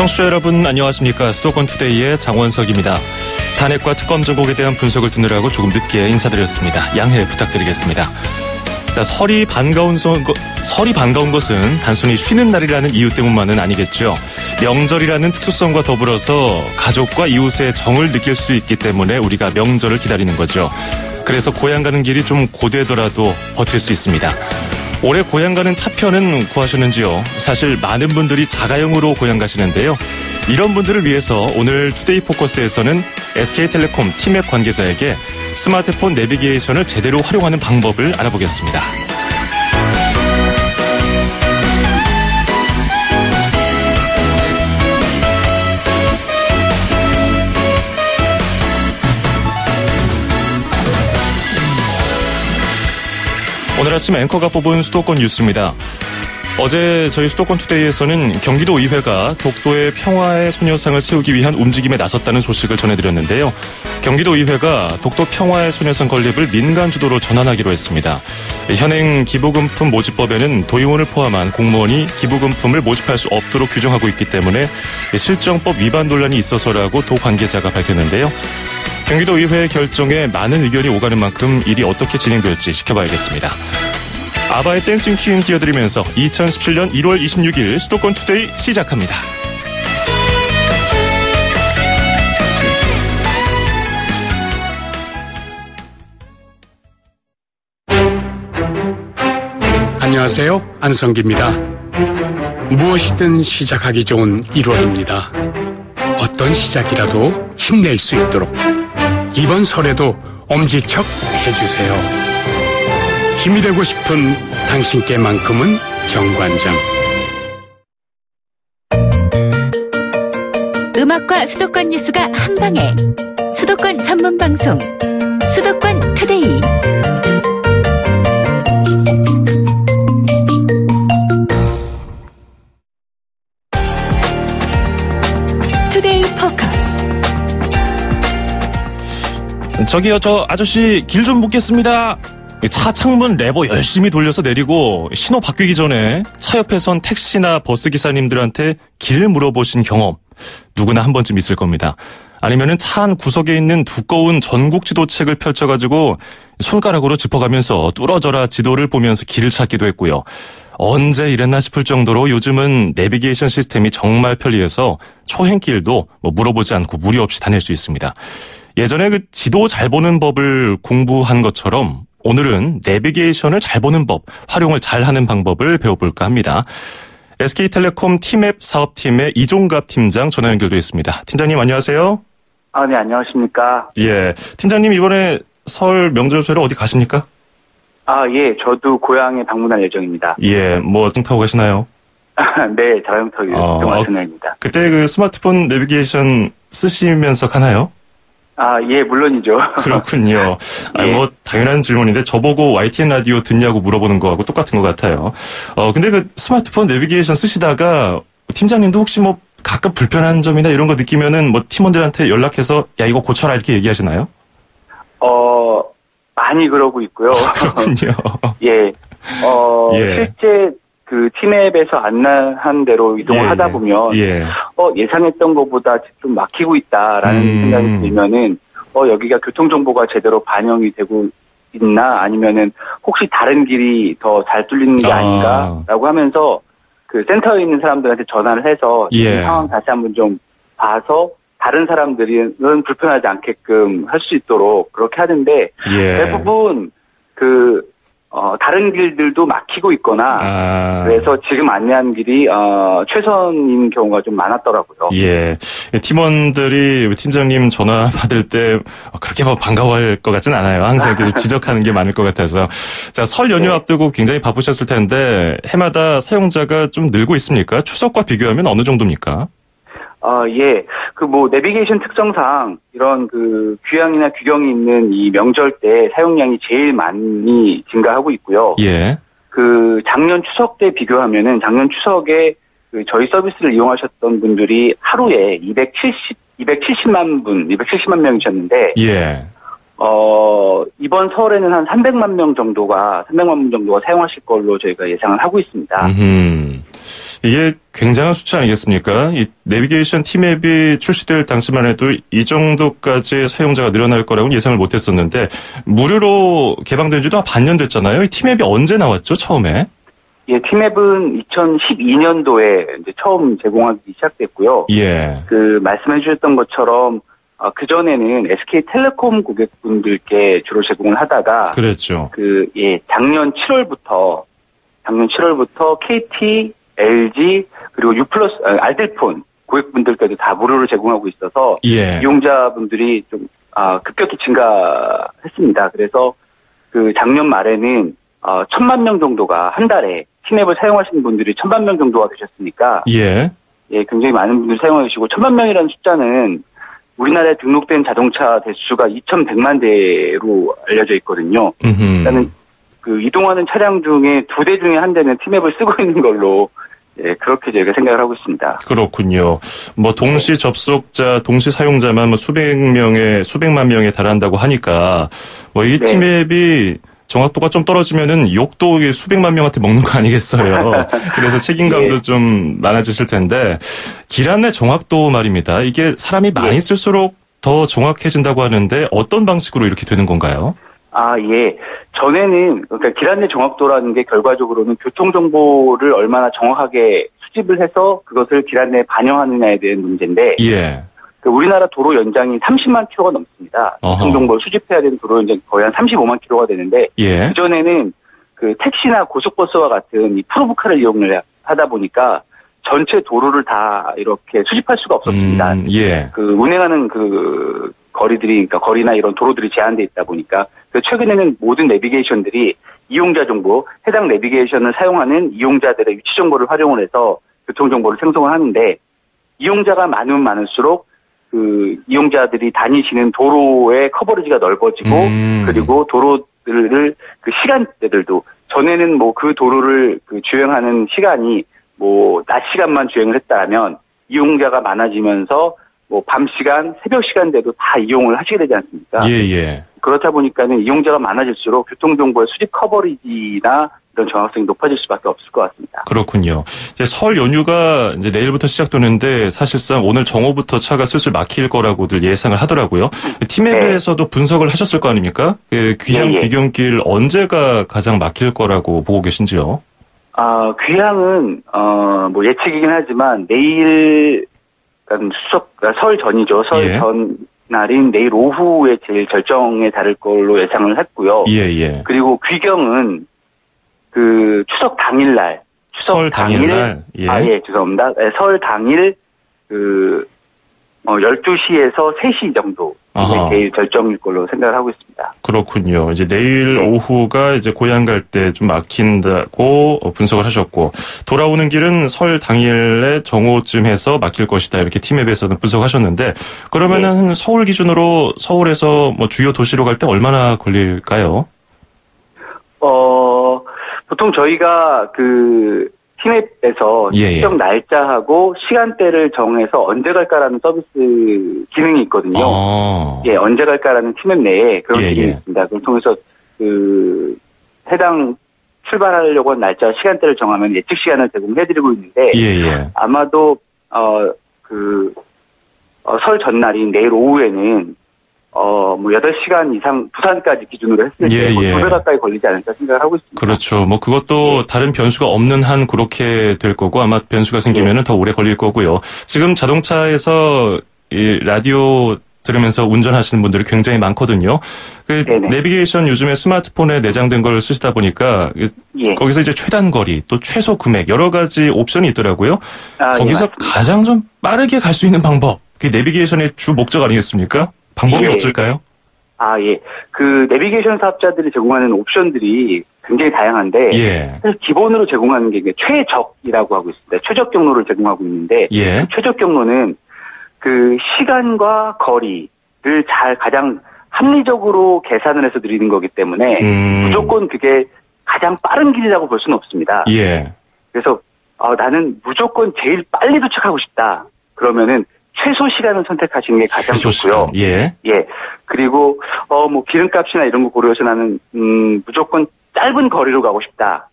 청취자 여러분 안녕하십니까. 수도권 투데이의 장원석입니다. 탄핵과 특검 정국에 대한 분석을 듣느라고 조금 늦게 인사드렸습니다. 양해 부탁드리겠습니다. 자, 설이 반가운 것은 단순히 쉬는 날이라는 이유 때문만은 아니겠죠. 명절이라는 특수성과 더불어서 가족과 이웃의 정을 느낄 수 있기 때문에 우리가 명절을 기다리는 거죠. 그래서 고향 가는 길이 좀 고되더라도 버틸 수 있습니다. 올해 고향 가는 차표는 구하셨는지요? 사실 많은 분들이 자가용으로 고향 가시는데요. 이런 분들을 위해서 오늘 투데이 포커스에서는 SK텔레콤 티맵 관계자에게 스마트폰 내비게이션을 제대로 활용하는 방법을 알아보겠습니다. 오늘 아침 앵커가 뽑은 수도권 뉴스입니다. 어제 저희 수도권 투데이에서는 경기도의회가 독도의 평화의 소녀상을 세우기 위한 움직임에 나섰다는 소식을 전해드렸는데요. 경기도의회가 독도 평화의 소녀상 건립을 민간 주도로 전환하기로 했습니다. 현행 기부금품 모집법에는 도의원을 포함한 공무원이 기부금품을 모집할 수 없도록 규정하고 있기 때문에 실정법 위반 논란이 있어서라고 도 관계자가 밝혔는데요. 경기도의회의 결정에 많은 의견이 오가는 만큼 일이 어떻게 진행될지 지켜봐야겠습니다. 아바의 댄싱 퀸 띄워드리면서 2017년 1월 26일 수도권 투데이 시작합니다. 안녕하세요. 안성기입니다. 무엇이든 시작하기 좋은 1월입니다. 어떤 시작이라도 힘낼 수 있도록 이번 설에도 엄지척 해주세요. 힘이 되고 싶은 당신께만큼은 정관장. 음악과 수도권 뉴스가 한방에 수도권 전문 방송 수도권 투데이. 투데이 포커스. 저기요, 저 아저씨 길 좀 묻겠습니다. 차 창문 레버 열심히 돌려서 내리고 신호 바뀌기 전에 차 옆에 선 택시나 버스 기사님들한테 길 물어보신 경험 누구나 한 번쯤 있을 겁니다. 아니면은 차 안 구석에 있는 두꺼운 전국 지도책을 펼쳐가지고 손가락으로 짚어가면서 뚫어져라 지도를 보면서 길을 찾기도 했고요. 언제 이랬나 싶을 정도로 요즘은 내비게이션 시스템이 정말 편리해서 초행길도 물어보지 않고 무리 없이 다닐 수 있습니다. 예전에 그 지도 잘 보는 법을 공부한 것처럼 오늘은 내비게이션을 잘 보는 법, 활용을 잘하는 방법을 배워볼까 합니다. SK텔레콤 티맵 사업팀의 이종갑 팀장 전화 연결돼 있습니다. 팀장님 안녕하세요. 네, 안녕하십니까. 예, 팀장님 이번에 설 명절쇠로 어디 가십니까? 예, 저도 고향에 방문할 예정입니다. 예, 뭐 타고 가시나요? 네, 자동차 이용할 생각입니다. 그때 그 스마트폰 내비게이션 쓰시면서 가나요? 예, 물론이죠. 그렇군요. 예. 뭐 당연한 질문인데 저보고 YTN 라디오 듣냐고 물어보는 거하고 똑같은 것 같아요. 근데 그 스마트폰 내비게이션 쓰시다가 팀장님도 혹시 뭐 가끔 불편한 점이나 이런 거 느끼면은 뭐 팀원들한테 연락해서 야 이거 고쳐라 이렇게 얘기하시나요? 많이 그러고 있고요. 그렇군요. 예. 예. 실제 그 티맵에서 안내한 대로 이동을 하다 보면 예상했던 것보다 좀 막히고 있다라는 생각이 들면은 여기가 교통정보가 제대로 반영이 되고 있나 아니면은 혹시 다른 길이 더 잘 뚫리는 게 아닌가라고 하면서 그 센터에 있는 사람들한테 전화를 해서 이 상황 다시 한번 좀 봐서 다른 사람들은 불편하지 않게끔 할 수 있도록 그렇게 하는데 대부분 다른 길들도 막히고 있거나 그래서 지금 안내한 길이 최선인 경우가 좀 많았더라고요. 예, 팀원들이 팀장님 전화 받을 때 그렇게 막 반가워할 것 같진 않아요. 항상 계속 지적하는 게 많을 것 같아서. 자, 설 연휴 앞두고 굉장히 바쁘셨을 텐데 해마다 사용자가 좀 늘고 있습니까? 추석과 비교하면 어느 정도입니까? 예. 내비게이션 특성상 이런 규양이나 규경이 있는 이 명절 때 사용량이 제일 많이 증가하고 있고요. 예. 작년 추석 때 비교하면은 작년 추석에 저희 서비스를 이용하셨던 분들이 하루에 270만 명이셨는데. 예. 이번 설에는 한 300만 명 정도가 사용하실 걸로 저희가 예상을 하고 있습니다. 이게 굉장한 수치 아니겠습니까? 이 내비게이션 T맵이 출시될 당시만 해도 이 정도까지 사용자가 늘어날 거라고는 예상을 못했었는데 무료로 개방된 지도 한 반년 됐잖아요. 이 T맵이 언제 나왔죠, 처음에? 예, T맵은 2012년도에 이제 처음 제공하기 시작됐고요. 예. 말씀해 주셨던 것처럼 그전에는 SK텔레콤 고객분들께 주로 제공을 하다가 그랬죠. 작년 7월부터 KT, LG 그리고 U+ 알뜰폰 고객분들께도 다 무료로 제공하고 있어서 예. 이용자분들이 좀 급격히 증가했습니다. 그래서 작년 말에는 1,000만 명 정도가 한 달에 T맵을 사용하시는 분들이 1,000만 명 정도가 되셨으니까 예, 굉장히 많은 분들이 사용해 주시고 1,000만 명이라는 숫자는 우리나라에 등록된 자동차 대수가 2,100만 대로 알려져 있거든요. 일단은 이동하는 차량 중에 2대 중에 한 대는 T맵을 쓰고 있는 걸로 그렇게 저희가 생각을 하고 있습니다. 그렇군요. 동시 접속자, 동시 사용자만 수백만 명에 달한다고 하니까 이 네. T맵이 정확도가 좀 떨어지면은 욕도 수백만 명한테 먹는 거 아니겠어요. 그래서 책임감도 좀 많아지실 텐데 길 안내 정확도 말입니다. 이게 사람이 많이 쓸수록 더 정확해진다고 하는데 어떤 방식으로 이렇게 되는 건가요? 예. 전에는 그러니까 길 안내 정확도라는 게 결과적으로는 교통 정보를 얼마나 정확하게 수집을 해서 그것을 길 안내에 반영하느냐에 대한 문제인데 예. 우리나라 도로 연장이 30만 킬로가 넘습니다. 교통 정보를 수집해야 되는 도로 연장이 거의 한 35만 킬로가 되는데 그전에는 택시나 고속버스와 같은 이 프로브카를 이용을 하다 보니까 전체 도로를 다 이렇게 수집할 수가 없었습니다. 운행하는 거리들이, 그러니까 거리나 이런 도로들이 제한돼 있다 보니까 최근에는 모든 내비게이션들이 이용자 정보, 해당 내비게이션을 사용하는 이용자들의 위치 정보를 활용을 해서 교통 정보를 생성을 하는데 이용자가 많으면 많을수록 이용자들이 다니시는 도로의 커버리지가 넓어지고 그리고 도로들을 시간대들도 전에는 그 도로를 주행하는 시간이 낮 시간만 주행을 했다면 이용자가 많아지면서 밤 시간, 새벽 시간대도 다 이용을 하시게 되지 않습니까? 예. 그렇다 보니까는 이용자가 많아질수록 교통정보의 수집 커버리지나 이런 정확성이 높아질 수밖에 없을 것 같습니다. 그렇군요. 이제 설 연휴가 이제 내일부터 시작되는데 사실상 오늘 정오부터 차가 슬슬 막힐 거라고들 예상을 하더라고요. T맵에서도 분석을 하셨을 거 아닙니까? 귀향 귀경길 언제가 가장 막힐 거라고 보고 계신지요? 귀향은 예측이긴 하지만 내일 설 전이죠. 설 전날인 내일 오후에 제일 절정에 달할 걸로 예상을 했고요. 그리고 귀경은 추석 당일날. 설 당일날? 죄송합니다. 설 당일 12시에서 3시 정도 제일 절정일 걸로 생각을 하고 있습니다. 그렇군요. 이제 내일 오후가 이제 고향 갈 때 좀 막힌다고 분석을 하셨고 돌아오는 길은 설 당일에 정오쯤 해서 막힐 것이다 이렇게 T맵에서는 분석하셨는데 그러면은 서울 기준으로 서울에서 주요 도시로 갈 때 얼마나 걸릴까요? 보통 저희가 T맵에서 특정 날짜하고 시간대를 정해서 언제 갈까라는 서비스 기능이 있거든요. 언제 갈까라는 T맵 내에 그런 기능이 있습니다. 그걸 통해서 해당 출발하려고 한 날짜와 시간대를 정하면 예측 시간을 제공해드리고 있는데 아마도 설 전날인 내일 오후에는 8시간 이상 부산까지 기준으로 했을 때 2배 가까이 걸리지 않을까 생각을 하고 있습니다. 그렇죠. 그것도 다른 변수가 없는 한 그렇게 될 거고 아마 변수가 생기면은 더 오래 걸릴 거고요. 지금 자동차에서 이 라디오 들으면서 운전하시는 분들이 굉장히 많거든요. 내비게이션 요즘에 스마트폰에 내장된 걸 쓰시다 보니까 거기서 이제 최단거리 또 최소 금액 여러 가지 옵션이 있더라고요. 거기서 가장 좀 빠르게 갈 수 있는 방법. 그게 내비게이션의 주 목적 아니겠습니까? 방법이 없을까요? 내비게이션 사업자들이 제공하는 옵션들이 굉장히 다양한데, 사실 기본으로 제공하는 게 최적이라고 하고 있습니다. 최적 경로를 제공하고 있는데, 최적 경로는 시간과 거리를 가장 합리적으로 계산을 해서 드리는 거기 때문에, 무조건 그게 가장 빠른 길이라고 볼 수는 없습니다. 그래서, 나는 무조건 제일 빨리 도착하고 싶다. 그러면은, 최소 시간을 선택하시는 게 가장 좋고요. 그리고 기름값이나 이런 거 고려해서 나는 무조건 짧은 거리로 가고 싶다.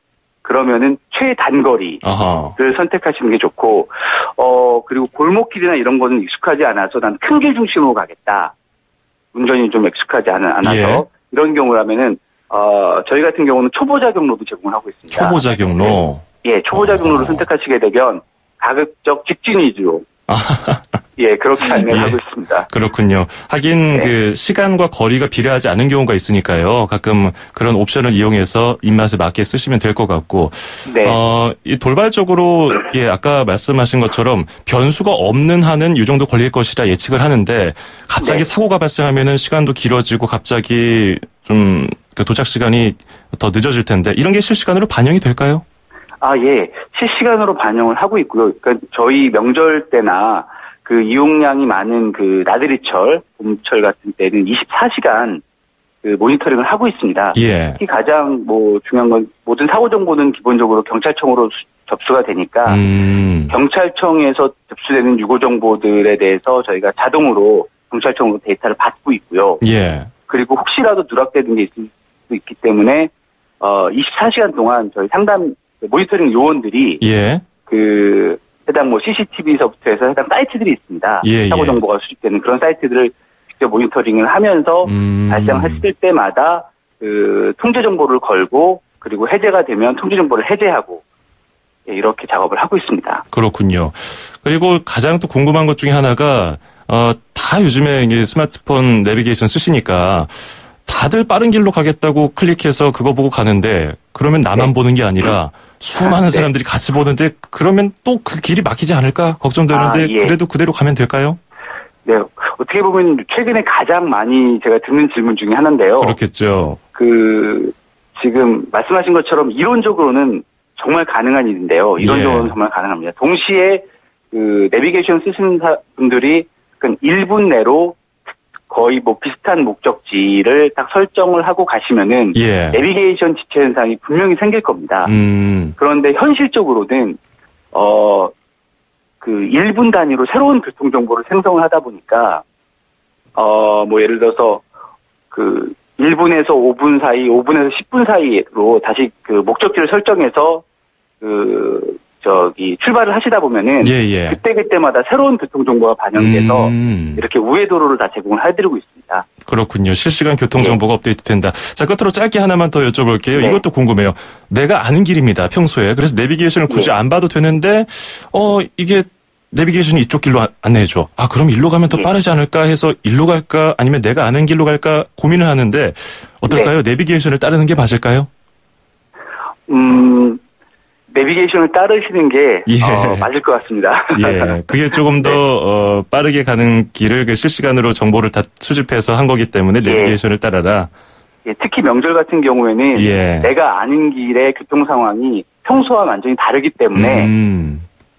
그러면은 최단거리를 선택하시는 게 좋고, 그리고 골목길이나 이런 거는 익숙하지 않아서 난 큰 길 중심으로 가겠다. 운전이 좀 익숙하지 않아서 예. 이런 경우라면은 저희 같은 경우는 초보자 경로도 제공을 하고 있습니다. 초보자 경로. 예, 초보자 경로를 선택하시게 되면 가급적 직진 위주로 예, 그렇게 안내를 하고 있습니다. 그렇군요. 하긴 그 시간과 거리가 비례하지 않은 경우가 있으니까요. 가끔 그런 옵션을 이용해서 입맛에 맞게 쓰시면 될 것 같고. 네. 이 돌발적으로 아까 말씀하신 것처럼 변수가 없는 한은 이 정도 걸릴 것이라 예측을 하는데 갑자기 사고가 발생하면은 시간도 길어지고 갑자기 좀 그 도착 시간이 더 늦어질 텐데 이런 게 실시간으로 반영이 될까요? 예. 실시간으로 반영을 하고 있고요. 그러니까 저희 명절 때나 그 이용량이 많은 그 나들이철, 봄철 같은 때는 24시간 그 모니터링을 하고 있습니다. 예. 특히 가장 중요한 건 모든 사고 정보는 기본적으로 경찰청으로 접수가 되니까 경찰청에서 접수되는 유고 정보들에 대해서 저희가 자동으로 경찰청으로 데이터를 받고 있고요. 예. 그리고 혹시라도 누락되는 게 있을 수 있기 때문에 24시간 동안 저희 상담 모니터링 요원들이 그 해당 CCTV서부터 해서 해당 사이트들이 있습니다. 사고 정보가 수집되는 그런 사이트들을 직접 모니터링을 하면서 발생했을 때마다 그 통제 정보를 걸고 그리고 해제가 되면 통제 정보를 해제하고 이렇게 작업을 하고 있습니다. 그렇군요. 그리고 가장 또 궁금한 것 중에 하나가 다 요즘에 이게 스마트폰 내비게이션 쓰시니까 다들 빠른 길로 가겠다고 클릭해서 그거 보고 가는데 그러면 나만 보는 게 아니라 수많은 사람들이 같이 보는데 그러면 또 그 길이 막히지 않을까 걱정되는데 그래도 그대로 가면 될까요? 네. 어떻게 보면 최근에 가장 많이 제가 듣는 질문 중에 하나인데요. 그렇겠죠. 지금 말씀하신 것처럼 이론적으로는 정말 가능한 일인데요. 이론적으로는 정말 가능합니다. 동시에 그 내비게이션 쓰시는 분들이 1분 내로 거의 비슷한 목적지를 딱 설정을 하고 가시면은 내비게이션 지체 현상이 분명히 생길 겁니다. 그런데 현실적으로는 그 1분 단위로 새로운 교통 정보를 생성을 하다 보니까 예를 들어서 그 1분에서 5분 사이, 5분에서 10분 사이로 다시 그 목적지를 설정해서 출발을 하시다 보면은 그때마다 새로운 교통 정보가 반영돼서 이렇게 우회도로를 다 제공을 해드리고 있습니다. 그렇군요. 실시간 교통 정보가 업데이트된다. 자, 끝으로 짧게 하나만 더 여쭤볼게요. 이것도 궁금해요. 내가 아는 길입니다. 평소에. 그래서 내비게이션을 굳이 안 봐도 되는데 이게 내비게이션이 이쪽 길로 안내해줘. 그럼 일로 가면 더 빠르지 않을까 해서 일로 갈까 아니면 내가 아는 길로 갈까 고민을 하는데 어떨까요? 내비게이션을 따르는 게 맞을까요? 내비게이션을 따르시는 게 맞을 것 같습니다. 그게 조금 더 빠르게 가는 길을 그 실시간으로 정보를 다 수집해서 한 거기 때문에 내비게이션을 따라라. 특히 명절 같은 경우에는 내가 아는 길의 교통 상황이 평소와 완전히 다르기 때문에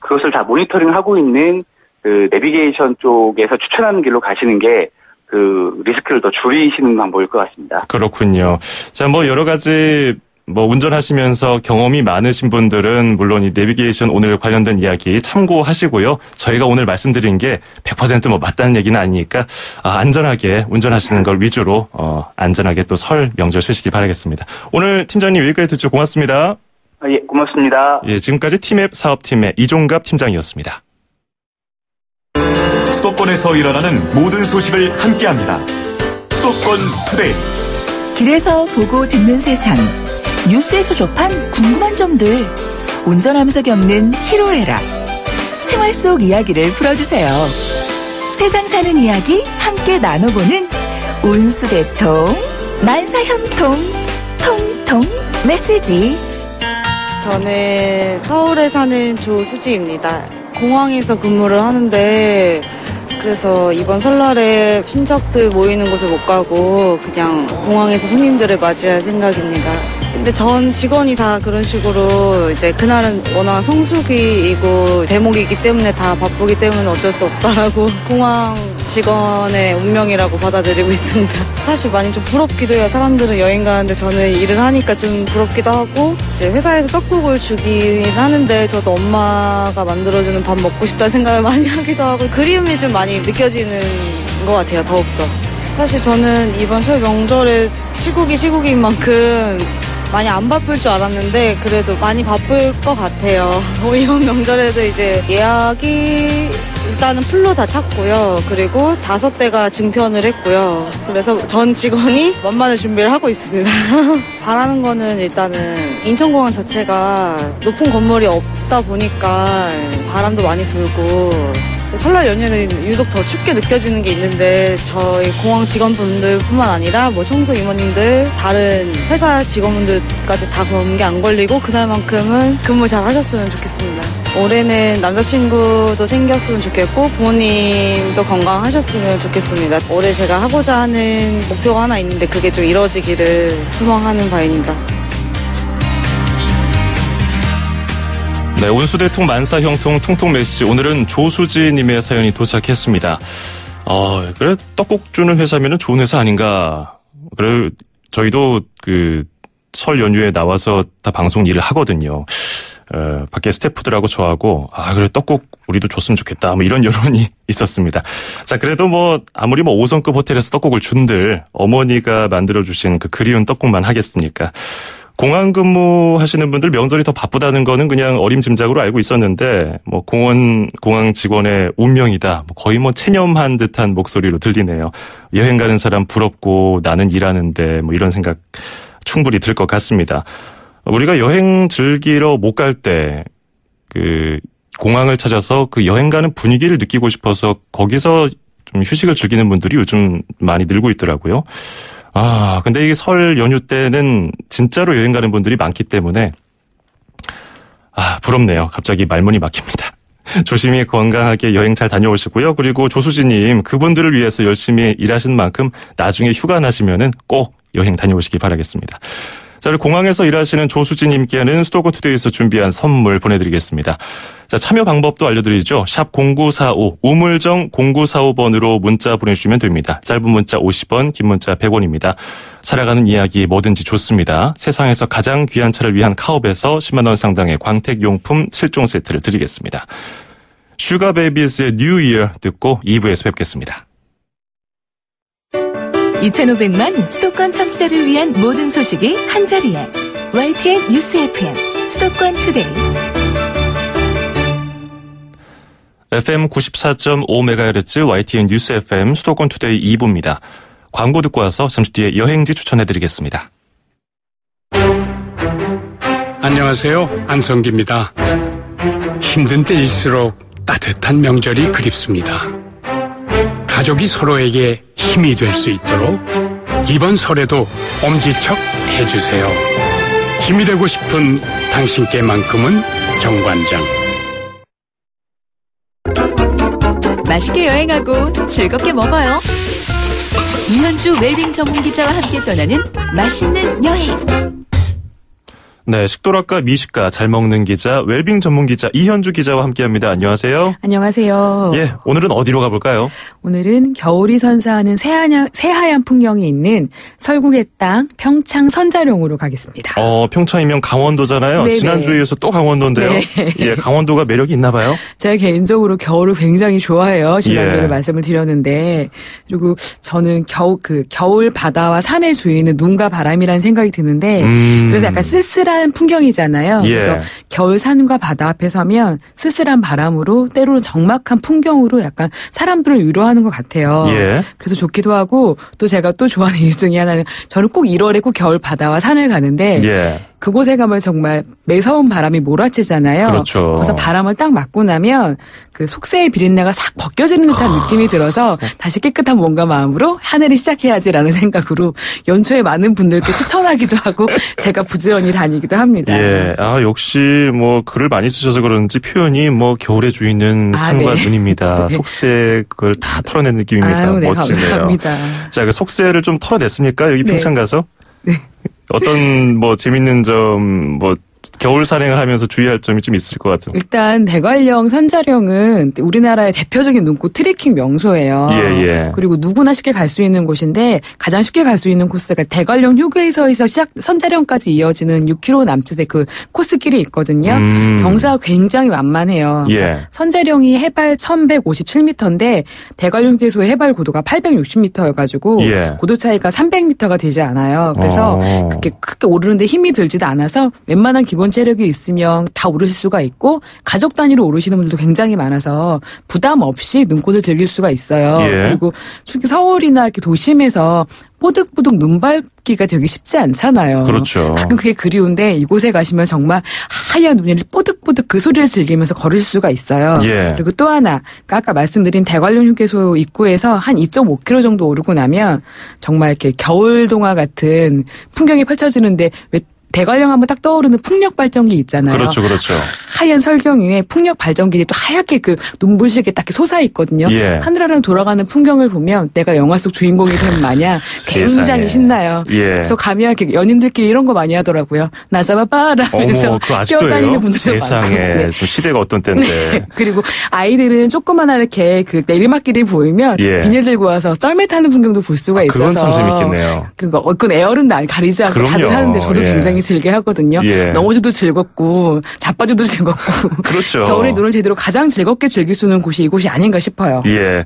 그것을 다 모니터링하고 있는 그 내비게이션 쪽에서 추천하는 길로 가시는 게 그 리스크를 더 줄이시는 방법일 것 같습니다. 그렇군요. 자, 여러 가지 운전하시면서 경험이 많으신 분들은 물론 이 내비게이션 오늘 관련된 이야기 참고하시고요. 저희가 오늘 말씀드린 게 100% 맞다는 얘기는 아니니까 안전하게 운전하시는 걸 위주로 안전하게 또 설 명절 쉬시길 바라겠습니다. 오늘 팀장님 여기까지 듣죠. 고맙습니다. 고맙습니다. 지금까지 팀앱 사업팀의 이종갑 팀장이었습니다. 수도권에서 일어나는 모든 소식을 함께합니다. 수도권 투데이. 길에서 보고 듣는 세상. 뉴스에서 접한 궁금한 점들. 운전하면서 겪는 희로애락. 생활 속 이야기를 풀어주세요. 세상 사는 이야기 함께 나눠보는 운수대통 만사형통 통통 메시지. 저는 서울에 사는 조수지입니다. 공항에서 근무를 하는데 그래서 이번 설날에 친척들 모이는 곳을 못 가고 그냥 공항에서 손님들을 맞이할 생각입니다. 근데 전 직원이 다 그런 식으로 이제 그날은 워낙 성수기이고 대목이기 때문에 다 바쁘기 때문에 어쩔 수 없다라고 공항 직원의 운명이라고 받아들이고 있습니다. 사실 많이 좀 부럽기도 해요. 사람들은 여행 가는데 저는 일을 하니까 좀 부럽기도 하고 이제 회사에서 떡국을 주긴 하는데 저도 엄마가 만들어주는 밥 먹고 싶다는 생각을 많이 하기도 하고 그리움이 좀 많이 느껴지는 것 같아요. 더욱더. 사실 저는 이번 설 명절에 시국인 만큼 많이 안 바쁠 줄 알았는데 그래도 많이 바쁠 것 같아요. 이번 명절에도 이제 예약이 일단은 풀로 다 찼고요. 그리고 5대가 증편을 했고요. 그래서 전 직원이 만반의 준비를 하고 있습니다. 바라는 거는 일단은 인천공항 자체가 높은 건물이 없다 보니까 바람도 많이 불고 설날 연휴는 유독 더 춥게 느껴지는 게 있는데 저희 공항 직원분들뿐만 아니라 뭐 청소 이모님들 다른 회사 직원분들까지 다 감기 안 걸리고 그날만큼은 근무 잘 하셨으면 좋겠습니다. 올해는 남자친구도 생겼으면 좋겠고 부모님도 건강하셨으면 좋겠습니다. 올해 제가 하고자 하는 목표가 하나 있는데 그게 좀 이루어지기를 소망하는 바입니다. 네, 온수대통 만사형통 통통 메시. 오늘은 조수지님의 사연이 도착했습니다. 그래 떡국 주는 회사면은 좋은 회사 아닌가. 그래 저희도 그 설 연휴에 나와서 다 방송 일을 하거든요. 밖에 스태프들하고 저하고 그래 떡국 우리도 줬으면 좋겠다. 뭐 이런 여론이 있었습니다. 자, 그래도 뭐 아무리 뭐 5성급 호텔에서 떡국을 준들 어머니가 만들어주신 그 그리운 떡국만 하겠습니까? 공항 근무하시는 분들 명절이 더 바쁘다는 거는 그냥 어림짐작으로 알고 있었는데 뭐 공항 직원의 운명이다. 거의 뭐 체념한 듯한 목소리로 들리네요. 여행 가는 사람 부럽고 나는 일하는데 뭐 이런 생각 충분히 들 것 같습니다. 우리가 여행 즐기러 못 갈 때 그 공항을 찾아서 그 여행 가는 분위기를 느끼고 싶어서 거기서 좀 휴식을 즐기는 분들이 요즘 많이 늘고 있더라고요. 근데 이게 설 연휴 때는 진짜로 여행 가는 분들이 많기 때문에 부럽네요. 갑자기 말문이 막힙니다. 조심히 건강하게 여행 잘 다녀오시고요. 그리고 조수지님 그분들을 위해서 열심히 일하시는 만큼 나중에 휴가 나시면은 꼭 여행 다녀오시기 바라겠습니다. 자, 공항에서 일하시는 조수지님께는 수도권 투데이에서 준비한 선물 보내드리겠습니다. 자, 참여 방법도 알려드리죠. 샵 0945 우물정 0945번으로 문자 보내주시면 됩니다. 짧은 문자 50원, 긴 문자 100원입니다. 살아가는 이야기 뭐든지 좋습니다. 세상에서 가장 귀한 차를 위한 카옵에서 10만 원 상당의 광택용품 7종 세트를 드리겠습니다. 슈가베이비스의 뉴 이어 듣고 2부에서 뵙겠습니다. 2,500만 수도권 청취자를 위한 모든 소식이 한자리에 YTN 뉴스 FM 수도권 투데이. FM 94.5MHz YTN 뉴스 FM 수도권 투데이 2부입니다. 광고 듣고 와서 잠시 뒤에 여행지 추천해드리겠습니다. 안녕하세요. 안성기입니다. 힘든 때일수록 따뜻한 명절이 그립습니다. 가족이 서로에게 힘이 될 수 있도록 이번 설에도 엄지척 해주세요. 힘이 되고 싶은 당신께만큼은 정관장. 맛있게 여행하고 즐겁게 먹어요. 이현주 웰빙 전문기자와 함께 떠나는 맛있는 여행. 네, 식도락과 미식가 잘 먹는 기자, 웰빙 전문 기자 이현주 기자와 함께합니다. 안녕하세요. 안녕하세요. 예, 오늘은 어디로 가볼까요? 오늘은 겨울이 선사하는 새하얀 풍경이 있는 설국의 땅 평창 선자룡으로 가겠습니다. 평창이면 강원도잖아요. 네네. 지난주에 이어서 또 강원도인데요. 네. 예, 강원도가 매력이 있나 봐요. 제가 개인적으로 겨울을 굉장히 좋아해요. 지난주에 말씀을 드렸는데, 그리고 저는 겨울 바다와 산의 주위는 눈과 바람이라는 생각이 드는데, 그래서 약간 쓸쓸한 풍경이잖아요. 그래서 겨울 산과 바다 앞에 서면 쓸쓸한 바람으로 때로는 적막한 풍경으로 약간 사람들을 위로하는 것 같아요. 그래서 좋기도 하고 또 제가 또 좋아하는 이유 중에 하나는 저는 꼭 1월에 꼭 겨울 바다와 산을 가는데 그곳에 가면 정말 매서운 바람이 몰아치잖아요. 그렇죠. 그래서 바람을 딱 맞고 나면 그 속세의 비린내가 싹 벗겨지는 듯한 느낌이 들어서 다시 깨끗한 몸과 마음으로 한 해를 시작해야지라는 생각으로 연초에 많은 분들께 추천하기도 하고 제가 부지런히 다니기도 합니다. 예, 역시 뭐 글을 많이 쓰셔서 그런지 표현이 뭐 겨울의 주인은 산과 눈입니다. 속세 그걸 다 털어낸 느낌입니다. 네, 멋지네요. 감사합니다. 자, 그 속세를 좀 털어냈습니까? 여기 평창 가서? 네. 어떤 뭐 재밌는 점 뭐 겨울 산행을 하면서 주의할 점이 좀 있을 것 같은데. 일단 대관령 선자령은 우리나라의 대표적인 눈꽃 트레킹 명소예요. 예. 그리고 누구나 쉽게 갈 수 있는 곳인데 가장 쉽게 갈 수 있는 코스가 대관령 휴게소에서 선자령까지 이어지는 6km 남짓의 그 코스길이 있거든요. 경사가 굉장히 만만해요. 예. 선자령이 해발 1157m인데 대관령 휴게소의 해발 고도가 860m여가지고 예. 고도 차이가 300m가 되지 않아요. 그래서 그렇게 크게 오르는데 힘이 들지도 않아서 웬만한 기본 체력이 있으면 다 오르실 수가 있고 가족 단위로 오르시는 분들도 굉장히 많아서 부담 없이 눈꽃을 즐길 수가 있어요. 예. 그리고 특히 서울이나 이렇게 도심에서 뽀득뽀득 눈 밟기가 되게 쉽지 않잖아요. 그렇죠. 가끔 그게 그리운데 이곳에 가시면 정말 하얀 눈이 뽀득뽀득 그 소리를 즐기면서 걸을 수가 있어요. 예. 그리고 또 하나 아까 말씀드린 대관령 휴게소 입구에서 한 2.5km 정도 오르고 나면 정말 이렇게 겨울 동화 같은 풍경이 펼쳐지는데 왜 대관령 하면 딱 떠오르는 풍력 발전기 있잖아요. 그렇죠. 하얀 설경 위에 풍력 발전기들이 또 하얗게 그 눈부시게 딱 솟아 있거든요. 예. 하늘하늘 돌아가는 풍경을 보면 내가 영화 속 주인공이 된 마냥 굉장히 신나요. 예. 그래서 가면 이렇게 연인들끼리 이런 거 많이 하더라고요. 나 잡아봐라 하면서 그거 아직도 뛰어다니는 분들도 많고. 세상에 네. 좀 시대가 어떤 때인데. 네. 그리고 아이들은 조그마한 이렇게 그 내리막길이 보이면 예. 비닐 들고 와서 썰매 타는 풍경도 볼 수가 있어서. 그건 참 재밌겠네요. 그건 에어른 가리지 않고 그럼요. 다들 하는데 저도 굉장히 즐겨 하거든요. 예. 넘어져도 즐겁고 자빠져도 즐겁고. 그렇죠. 겨울의 눈을 제대로 가장 즐겁게 즐길 수 있는 곳이 이곳이 아닌가 싶어요. 예.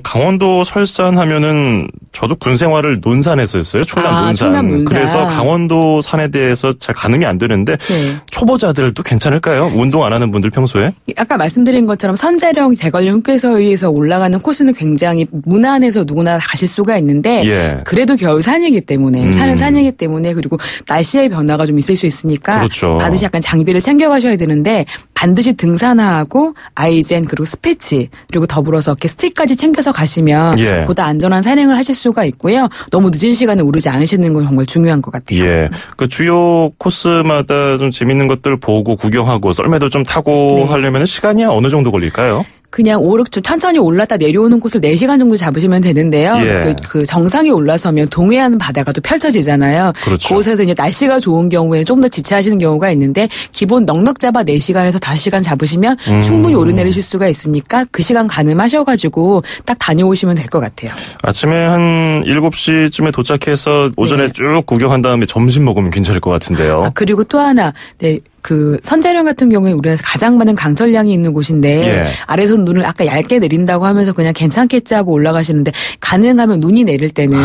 강원도 설산하면은 저도 군 생활을 논산에서 했어요. 충남 논산. 충남 논산. 그래서 강원도 산에 대해서 잘 가늠이 안 되는데 네. 초보자들도 괜찮을까요? 운동 안 하는 분들 평소에? 아까 말씀드린 것처럼 선자령 대관령 휴게소에서 올라가는 코스는 굉장히 무난해서 누구나 가실 수가 있는데 예. 그래도 겨울 산이기 때문에 산은 산이기 때문에 그리고 날씨의 변화가 좀 있을 수 있으니까 그렇죠. 반드시 약간 장비를 챙겨가셔야 되는데 반드시 등산화하고 아이젠 그리고 스패치 그리고 더불어서 이렇게 스틱까지 챙겨서 가시면 예. 보다 안전한 산행을 하실 수가 있고요. 너무 늦은 시간에 오르지 않으시는 건 정말 중요한 것 같아요. 예. 그 주요 코스마다 좀 재밌는 것들 보고 구경하고 썰매도 좀 타고 네. 하려면 시간이 어느 정도 걸릴까요? 그냥 천천히 올랐다 내려오는 곳을 4시간 정도 잡으시면 되는데요. 예. 그 정상에 올라서면 동해안 바다가 또 펼쳐지잖아요. 그렇죠. 그곳에서 이제 날씨가 좋은 경우에는 좀 더 지체하시는 경우가 있는데 기본 넉넉 잡아 4시간에서 5시간 잡으시면 충분히 오르내리실 수가 있으니까 그 시간 가늠하셔가지고 딱 다녀오시면 될 것 같아요. 아침에 한 7시쯤에 도착해서 오전에 네. 쭉 구경한 다음에 점심 먹으면 괜찮을 것 같은데요. 그리고 또 하나, 네. 그 선자령 같은 경우에 우리나라에서 가장 많은 강철량이 있는 곳인데 예. 아래서 눈을 아까 얇게 내린다고 하면서 그냥 괜찮겠지 하고 올라가시는데 가능하면 눈이 내릴 때는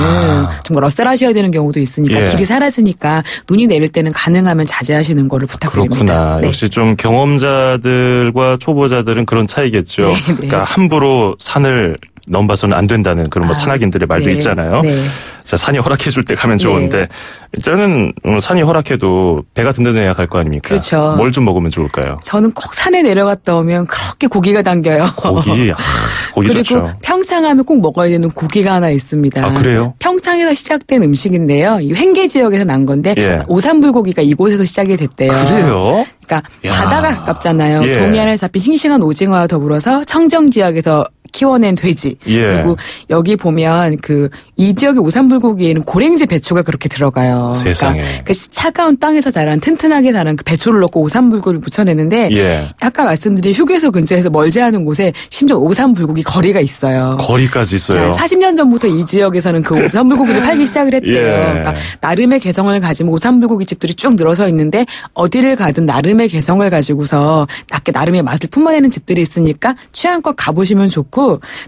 정말 러셀하셔야 되는 경우도 있으니까 예. 길이 사라지니까 눈이 내릴 때는 가능하면 자제하시는 거를 부탁드립니다. 그렇구나. 네. 역시 좀 경험자들과 초보자들은 그런 차이겠죠. 네, 네. 그러니까 함부로 산을 넘봐서는 안 된다는 그런 산악인들의 말도 네. 있잖아요. 네. 자, 산이 허락해줄 때 가면 좋은데 일단은 산이 허락해도 배가 든든해야 갈 거 아닙니까? 그렇죠. 뭘 좀 먹으면 좋을까요? 저는 꼭 산에 내려갔다 오면 그렇게 고기가 당겨요. 고기 그리고 좋죠. 평창하면 꼭 먹어야 되는 고기가 하나 있습니다. 아, 그래요? 평창에서 시작된 음식인데요. 이 횡계 지역에서 난 건데 예. 오삼불고기가 이곳에서 시작이 됐대요. 그래요? 그러니까 야. 바다가 가깝잖아요. 예. 동해안에 잡힌 싱싱한 오징어와 더불어서 청정 지역에서 키워낸 돼지. 예. 그리고 여기 보면 이 지역의 오삼불고기에는 고랭지 배추가 그렇게 들어가요. 세상에. 그러니까 그 차가운 땅에서 자란 튼튼하게 자란 그 배추를 넣고 오삼불고기를 무쳐내는데 예. 아까 말씀드린 휴게소 근처에서 멀지 않은 곳에 심지어 오삼불고기 거리가 있어요. 거리까지 있어요. 40년 전부터 이 지역에서는 그 오삼불고기를 팔기 시작을 했대요. 예. 그러니까 나름의 개성을 가진 오삼불고기 집들이 쭉 늘어서 있는데 어디를 가든 나름의 개성을 가지고서 나름의 맛을 품어내는 집들이 있으니까 취향껏 가보시면 좋고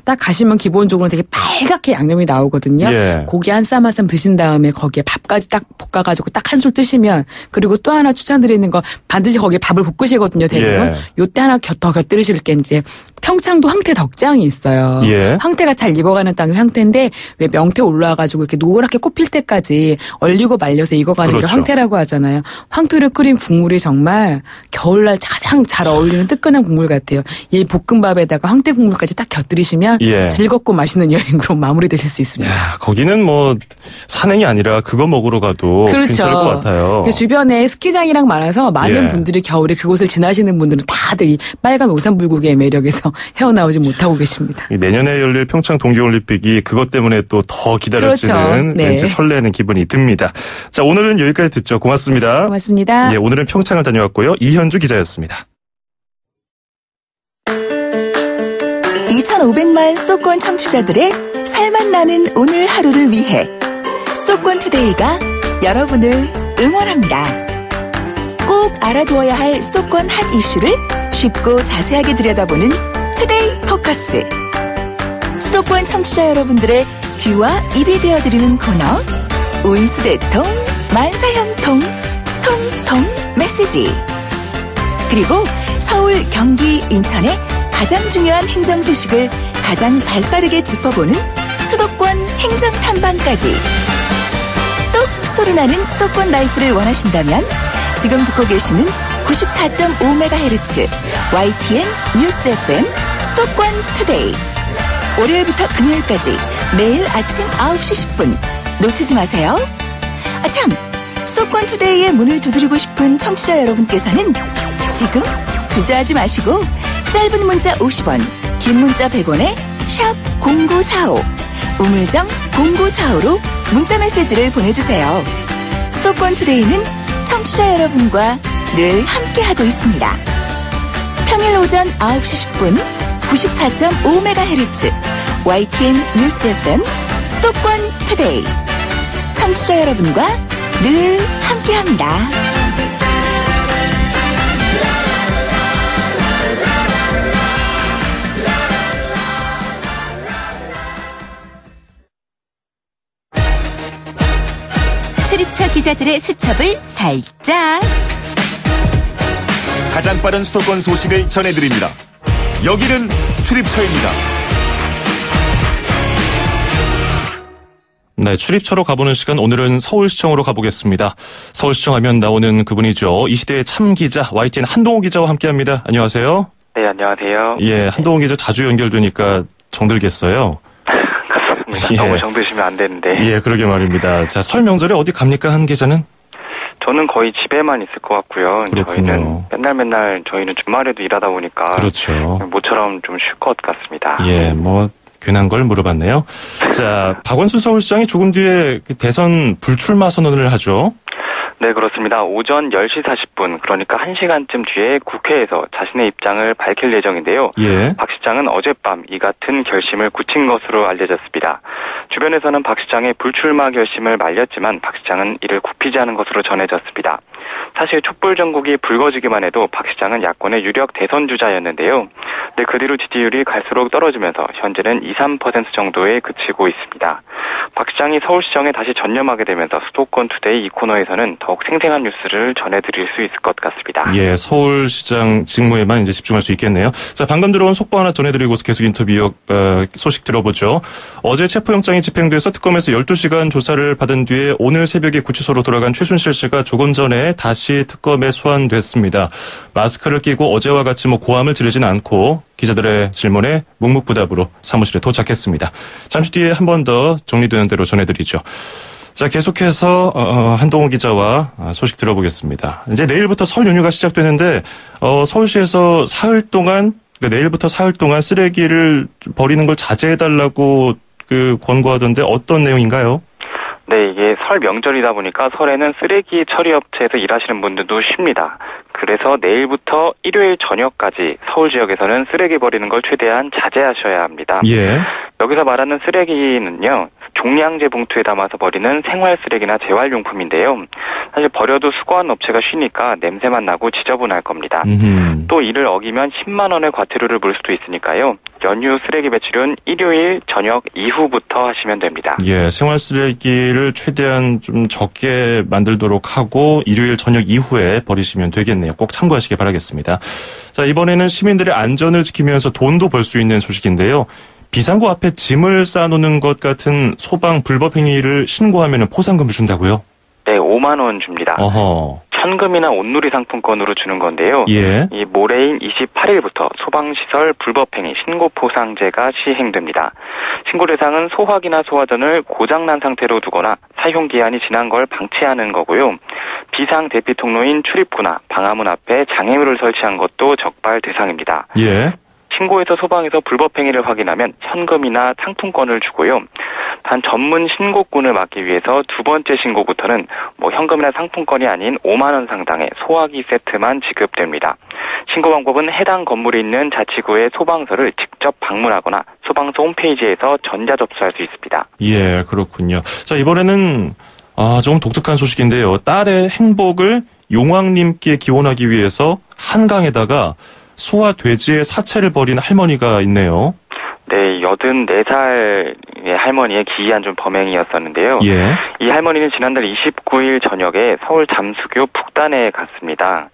딱 가시면 기본적으로 되게 빨갛게 양념이 나오거든요. 예. 고기 한 쌈 한 쌈 드신 다음에 거기에 밥까지 딱 볶아가지고 딱 한 술 드시면 그리고 또 하나 추천드리는 거 반드시 거기에 밥을 볶으시거든요. 대부분. 예. 요때 하나 더 곁들이실 게 이제 평창도 황태 덕장이 있어요. 예. 황태가 잘 익어가는 땅이 황태인데 왜 명태 올라와가지고 이렇게 노랗게 꽃필 때까지 얼리고 말려서 익어가는 그렇죠. 게 황태라고 하잖아요. 황태를 끓인 국물이 정말 겨울날 가장 잘 어울리는 뜨끈한 국물 같아요. 이 볶음밥에다가 황태 국물까지 딱 곁들이시면 예. 즐겁고 맛있는 여행으로 마무리되실 수 있습니다. 야, 거기는 뭐 산행이 아니라 그거 먹으러 가도 괜찮을 것 같아요. 그 주변에 스키장이랑 많아서 많은 예. 분들이 겨울에 그곳을 지나시는 분들은 다들 이 빨간 오삼불고기의 매력에서 헤어나오지 못하고 계십니다. 내년에 열릴 평창 동계올림픽이 그것 때문에 또 더 기다려지는 그렇죠. 네. 왠지 설레는 기분이 듭니다. 자, 오늘은 여기까지 듣죠. 고맙습니다. 고맙습니다. 예, 오늘은 평창을 다녀왔고요. 이현주 기자였습니다. 2,500만 수도권 청취자들의 살맛 나는 오늘 하루를 위해 수도권 투데이가 여러분을 응원합니다. 꼭 알아두어야 할 수도권 핫 이슈를 쉽고 자세하게 들여다보는 투데이 포커스. 수도권 청취자 여러분들의 귀와 입이 되어드리는 코너 운수대통 만사형통 통통 메시지. 그리고 서울, 경기, 인천의 가장 중요한 행정 소식을 가장 발빠르게 짚어보는 수도권 행정 탐방까지. 똑 소리나는 수도권 라이프를 원하신다면 지금 듣고 계시는 94.5MHz YTN 뉴스 FM 수도권 투데이. 월요일부터 금요일까지 매일 아침 9시 10분 놓치지 마세요. 참, 수도권 투데이의 문을 두드리고 싶은 청취자 여러분께서는 지금 주저하지 마시고 짧은 문자 50원, 긴 문자 100원에 샵 0945, 우물정 0945로 문자 메시지를 보내주세요. 수도권 투데이는 청취자 여러분과 늘 함께하고 있습니다. 평일 오전 9시 10분 94.5MHz YTN 뉴스 FM 수도권 투데이. 청취자 여러분과 늘 함께합니다. 출입처 기자들의 수첩을 살짝. 가장 빠른 수도권 소식을 전해드립니다. 여기는 출입처입니다. 네, 출입처로 가보는 시간, 오늘은 서울시청으로 가보겠습니다. 서울시청 하면 나오는 그분이죠. 이 시대의 참 기자, YTN 한동호 기자와 함께합니다. 안녕하세요. 네, 안녕하세요. 예, 한동호 기자 자주 연결되니까 정들겠어요. 그렇습니다. 예. 너무 정드시면 안 되는데. 예, 그러게 말입니다. 자, 설 명절에 어디 갑니까, 한 기자는? 저는 거의 집에만 있을 것 같고요. 그렇군요. 저희는 맨날 저희는 주말에도 일하다 보니까. 그렇죠. 모처럼 좀 쉴 것 같습니다. 예, 괜한 걸 물어봤네요. 자, 박원순 서울시장이 조금 뒤에 대선 불출마 선언을 하죠. 네, 그렇습니다. 오전 10시 40분, 그러니까 1시간쯤 뒤에 국회에서 자신의 입장을 밝힐 예정인데요. 예. 박 시장은 어젯밤 이 같은 결심을 굳힌 것으로 알려졌습니다. 주변에서는 박 시장의 불출마 결심을 말렸지만 박 시장은 이를 굽히지 않은 것으로 전해졌습니다. 사실 촛불 전국이 불거지기만 해도 박 시장은 야권의 유력 대선 주자였는데요. 네, 그 뒤로 지지율이 갈수록 떨어지면서 현재는 2-3% 정도에 그치고 있습니다. 박 시장이 서울시정에 다시 전념하게 되면서 수도권 투데이 이 코너에서는 더욱 생생한 뉴스를 전해드릴 수 있을 것 같습니다. 예, 서울시장 직무에만 이제 집중할 수 있겠네요. 자, 방금 들어온 속보 하나 전해드리고 계속 인터뷰 소식 들어보죠. 어제 체포영장이 집행돼서 특검에서 12시간 조사를 받은 뒤에 오늘 새벽에 구치소로 돌아간 최순실 씨가 조금 전에 다시 특검에 소환됐습니다. 마스크를 끼고 어제와 같이 고함을 지르진 않고 기자들의 질문에 묵묵부답으로 사무실에 도착했습니다. 잠시 뒤에 한 번 더 정리되는 대로 전해드리죠. 자, 계속해서 한동호 기자와 소식 들어보겠습니다. 이제 내일부터 설 연휴가 시작되는데 서울시에서 사흘 동안, 그러니까 내일부터 사흘 동안 쓰레기를 버리는 걸 자제해달라고 권고하던데 어떤 내용인가요? 네, 이게 설 명절이다 보니까 설에는 쓰레기 처리 업체에서 일하시는 분들도 쉽니다. 그래서 내일부터 일요일 저녁까지 서울 지역에서는 쓰레기 버리는 걸 최대한 자제하셔야 합니다. 예. 여기서 말하는 쓰레기는요, 종량제 봉투에 담아서 버리는 생활 쓰레기나 재활용품인데요. 사실 버려도 수거하는 업체가 쉬니까 냄새만 나고 지저분할 겁니다. 또 이를 어기면 10만 원의 과태료를 물 수도 있으니까요. 연휴 쓰레기 배출은 일요일 저녁 이후부터 하시면 됩니다. 예, 생활 쓰레기를 최대한 좀 적게 만들도록 하고 일요일 저녁 이후에 버리시면 되겠네요. 꼭 참고하시기 바라겠습니다. 자, 이번에는 시민들의 안전을 지키면서 돈도 벌 수 있는 소식인데요. 비상구 앞에 짐을 쌓아놓는 것 같은 소방 불법 행위를 신고하면 포상금을 준다고요? 네, 5만 원 줍니다. 어허. 천금이나 온누리 상품권으로 주는 건데요. 예. 이 모레인 28일부터 소방시설 불법행위 신고포상제가 시행됩니다. 신고 대상은 소화기나 소화전을 고장난 상태로 두거나 사용기한이 지난 걸 방치하는 거고요. 비상 대피 통로인 출입구나 방화문 앞에 장애물을 설치한 것도 적발 대상입니다. 예. 신고해서 소방에서 불법 행위를 확인하면 현금이나 상품권을 주고요. 단 전문 신고꾼을 막기 위해서 두 번째 신고부터는 현금이나 상품권이 아닌 5만 원 상당의 소화기 세트만 지급됩니다. 신고 방법은 해당 건물에 있는 자치구의 소방서를 직접 방문하거나 소방서 홈페이지에서 전자 접수할 수 있습니다. 예, 그렇군요. 자, 이번에는 조금 독특한 소식인데요. 딸의 행복을 용왕님께 기원하기 위해서 한강에다가 소와 돼지의 사체를 버린 할머니가 있네요. 네, 84살의 할머니의 기이한 좀 범행이었었는데요. 예. 이 할머니는 지난달 29일 저녁에 서울 잠수교 북단에 갔습니다.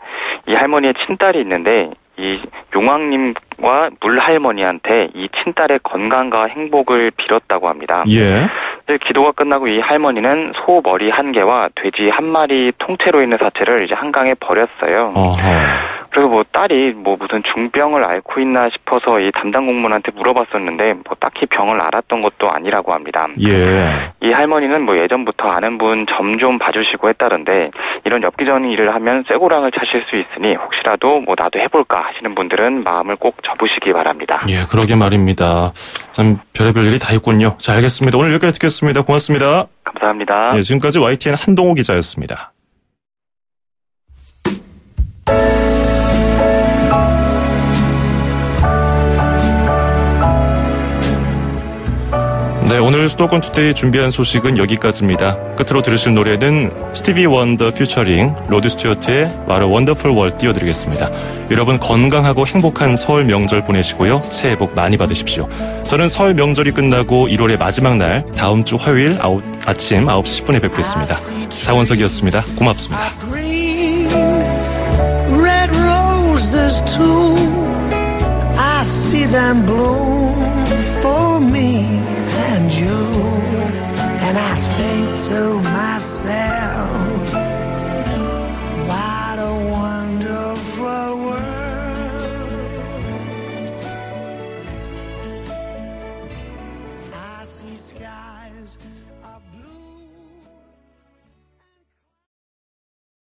이 할머니의 친딸이 있는데 이 용왕님과 물할머니한테 이 친딸의 건강과 행복을 빌었다고 합니다. 예. 기도가 끝나고 이 할머니는 소 머리 1개와 돼지 1마리 통째로 있는 사체를 이제 한강에 버렸어요. 그리고 딸이 무슨 중병을 앓고 있나 싶어서 이 담당 공무원한테 물어봤었는데 딱히 병을 앓았던 것도 아니라고 합니다. 예. 이 할머니는 예전부터 아는 분 점 좀 봐주시고 했다던데 이런 엽기적인 일을 하면 쇠고랑을 차실 수 있으니 혹시라도 나도 해볼까 하시는 분들은 마음을 꼭 접으시기 바랍니다. 예, 그러게 말입니다. 참 별의별 일이 다 있군요. 자, 알겠습니다. 오늘 여기까지 듣겠습니다. 고맙습니다. 감사합니다. 예, 지금까지 YTN 한동호 기자였습니다. 네, 오늘 수도권 투데이 준비한 소식은 여기까지입니다. 끝으로 들으실 노래는 스티비 원더 퓨처링 로드 스튜어트의 What a Wonderful World 띄워드리겠습니다. 여러분 건강하고 행복한 설 명절 보내시고요. 새해 복 많이 받으십시오. 저는 설 명절이 끝나고 1월의 마지막 날 다음 주 화요일 아침 9시 10분에 뵙겠습니다. 장원석이었습니다. 고맙습니다. Red roses too. I see them bloom for me and you, and I think to myself